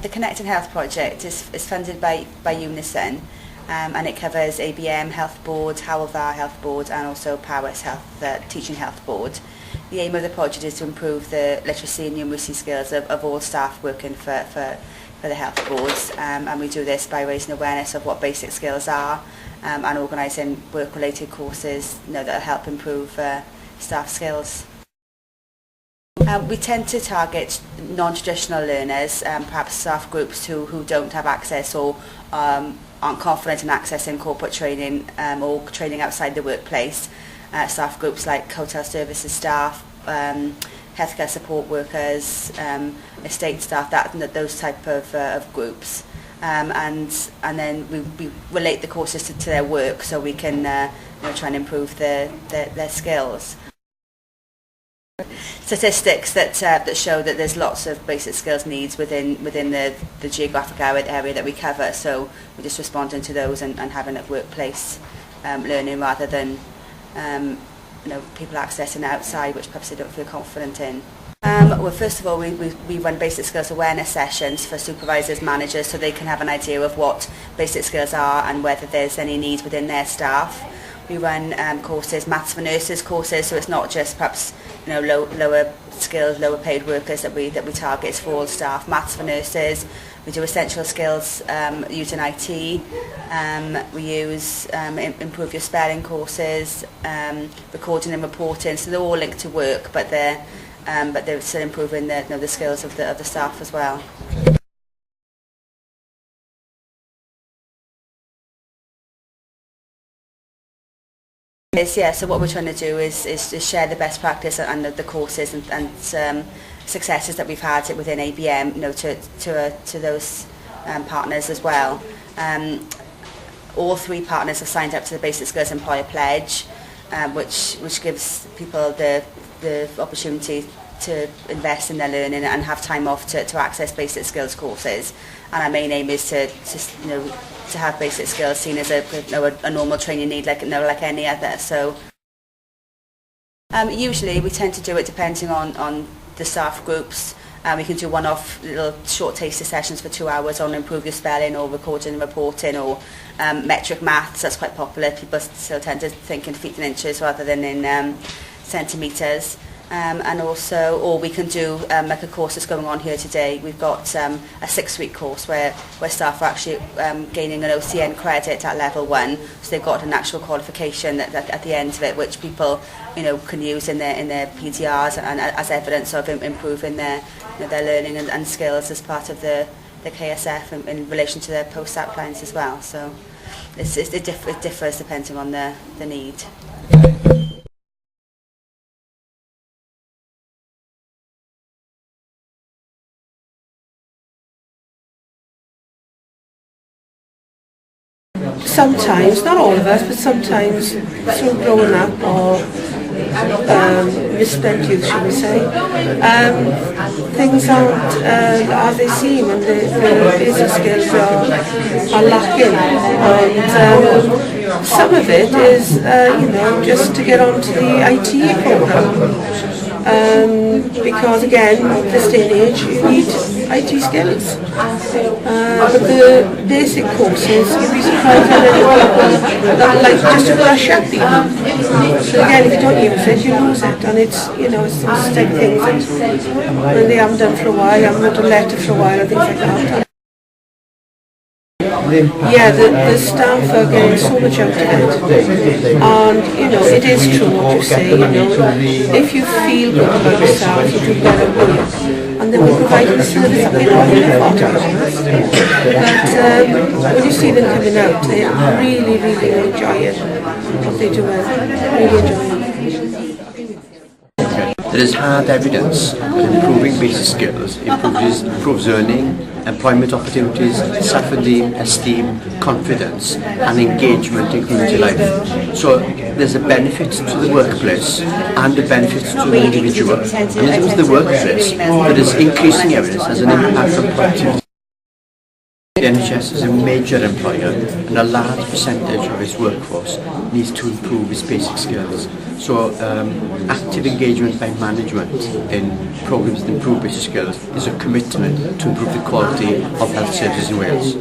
The Connected Health project is funded by Unison, and it covers ABM Health Board, Hywel Dda Health Board and also Powys Health Teaching Health Board. The aim of the project is to improve the literacy and numeracy skills of all staff working for the health boards, and we do this by raising awareness of what basic skills are and organising work-related courses that help improve staff skills. We tend to target non-traditional learners, perhaps staff groups who don't have access or aren't confident in accessing corporate training or training outside the workplace. Staff groups like hotel services staff, healthcare support workers, estate staff, those type of groups. And then we relate the courses to their work so we can try and improve their skills. Statistics that show that there's lots of basic skills needs within the geographic area that we cover, so we're just responding to those and having a workplace learning rather than people accessing outside which perhaps they don't feel confident in. Well, first of all, we run basic skills awareness sessions for supervisors, managers, so they can have an idea of what basic skills are and whether there's any needs within their staff. We run courses, maths for nurses courses, so it's not just perhaps lower skilled, lower paid workers that we target. It's for all staff. Maths for nurses. We do essential skills using IT. We use improve your spelling courses, recording and reporting. So they're all linked to work, but they're still improving the skills of the staff as well. Yeah, so what we're trying to do is share the best practice and the courses and successes that we've had within ABM, to those partners as well. All three partners have signed up to the Basic Skills Employer Pledge, which gives people the opportunity to invest in their learning and have time off to access basic skills courses. And our main aim is to have basic skills seen as a normal training need like any other. So usually we tend to do it depending on the staff groups. We can do one-off little short taster sessions for 2 hours on improve your spelling or recording and reporting, or metric maths. That's quite popular. People still tend to think in feet and inches rather than in centimetres. And also, or we can do like a course that's going on here today. We've got a 6-week course where staff are actually gaining an OCN credit at level 1, so they've got an actual qualification at the end of it, which people can use in their PDRs and as evidence of improving their learning and skills as part of the KSF in relation to their post-app plans as well. So it differs depending on the need. Sometimes, not all of us, but sometimes through growing up or misspent youth, shall we say, things aren't as they seem, and the basic skills are lacking. And some of it is, just to get onto the IT program. Because again, this day and age, you need IT skills. But the basic courses, you'd be surprised how many people that like just to brush up even. So again, if you don't use it, you lose it. And it's, it's those type of things that when they haven't done for a while, haven't wrote a letter for a while, and things like that. Yeah, the staff are getting so much out of it, and it is true what you say. If you feel good about yourself, you do better work, and then we provide the service that they don't live on, to be honest. But when you see them coming out, they really, really enjoy it. What they do, really enjoy it. There is hard evidence that improving basic skills improves earning, employment opportunities, self-esteem, confidence and engagement in community life. So there's a benefit to the workplace and a benefit to the individual. And it was the workplace that is increasing evidence as an impact on productivity. The NHS is a major employer and a large percentage of its workforce needs to improve its basic skills. So active engagement by management in programmes that improve basic skills is a commitment to improve the quality of health services in Wales.